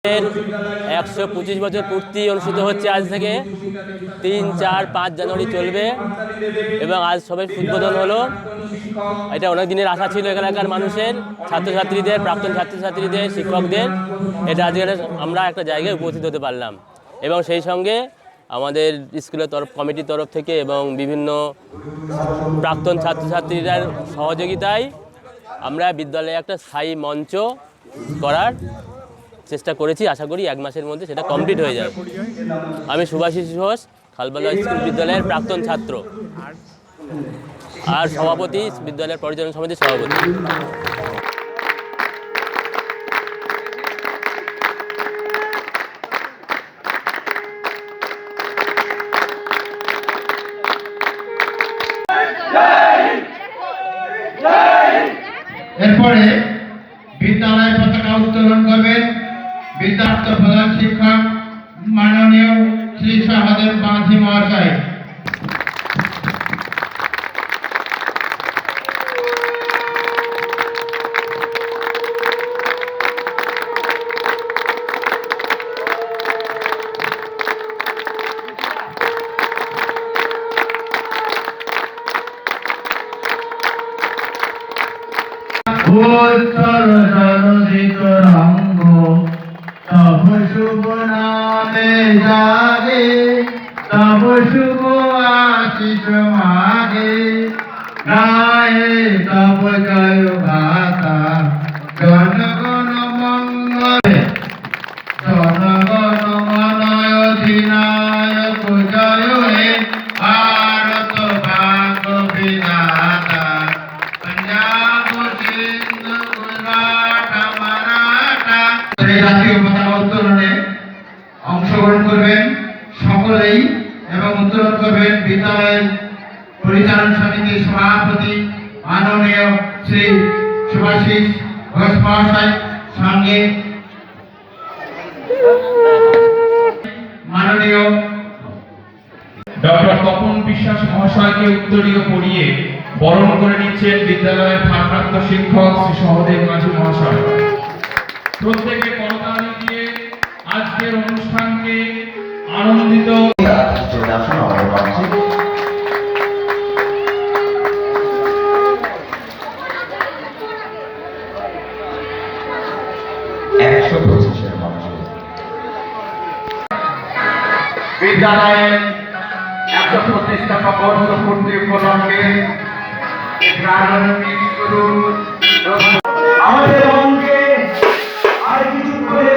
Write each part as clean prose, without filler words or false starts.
125 বছর পূর্তি অনুষ্ঠিত হচ্ছে আজ থেকে 3, 4, 5 জানুয়ারি চলবে এবং আজ সবাই উদ্বোধন হলো। এটা অনেক দিনের আশা ছিল এখানকার মানুষের, ছাত্রছাত্রীদের, প্রাক্তন ছাত্রছাত্রীদের, শিক্ষকদের। এটা আজকে আমরা একটা জায়গায় উপস্থিত হতে পারলাম এবং সেই সঙ্গে আমাদের স্কুলের কমিটির তরফ থেকে এবং বিভিন্ন প্রাক্তন ছাত্রছাত্রীদের সহযোগিতায় আমরা বিদ্যালয়ে একটা স্থায়ী মঞ্চ করার চেষ্টা করেছি। আশা করি 1 মাসের মধ্যে সেটা কমপ্লিট হয়ে যাবে। আমি সুভাষিস ঘোষ, খালবালা স্কুল বিদ্যালয়ের প্রাক্তন ছাত্র আর সভাপতি, বিদ্যালয়ের পরিচালনা সমিতির সভাপতি। এরপরে বিদ্যালয় পতাকা উত্তোলন করবেন বিদ্যার্থ প্রধান শিক্ষক মাননীয় শ্রী সহদেব বাঁধি মহাশয়। উত্তর জলধিত রঙ্গ তব শুভ নামে জাগে, তব শুভ আশিস মাগে, গায়ে তব জয় গাথা জনগণ মঙ্গলে, জনগণ মন অধিনায়ক জয় হে ভারত ভাগ্য বিধাতা, পঞ্জাব সিন্ধু গুজরাট মারাঠা। এই জাতীয় পতাকা উত্তোলনে অংশগ্রহণ করবেন সকলেই এবং উত্তোলন করবেন বিদ্যালয়ের পরিচালন সমিতির সভাপতি মাননীয় শ্রী সুভাষিস ঘোষ মহাশয়, সঙ্গে মাননীয় ডক্টর তপন বিশ্বাস মহাশয়কে উত্তরীয় পড়িয়ে বরণ করে নিচ্ছেন বিদ্যালয়ের ভারপ্রাপ্ত শিক্ষক শ্রী সহদেব মাঝি মহাশয়। প্রত্যেকে করতালি দিয়ে আজকের অনুষ্ঠানকে আনন্দিত। বিদ্যালয়ের 125তম বর্ষ পূর্তি উপলক্ষে প্রারম্ভিক শুরু আমাদের অঙ্কে আর কিছু করে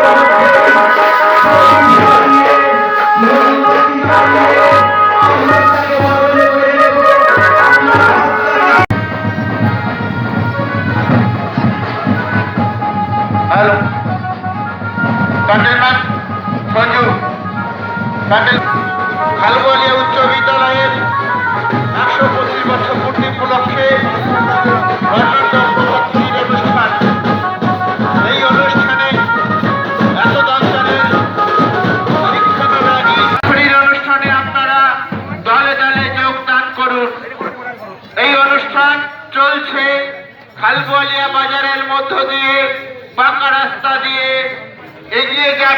হ্যালো কন্টেনমেন্ট সঞ্জু খালবালিয়া উচ্চ বিদ্যালয়ের 125 বছর পূর্তি উপলক্ষে অনুষ্ঠান। এই অনুষ্ঠানে অনুষ্ঠানে আপনারা দলে দলে যোগদান করুন। এই অনুষ্ঠান চলছে খালবালিয়া বাজারের মধ্য দিয়ে, পাকা রাস্তা দিয়ে এগিয়ে যাবে।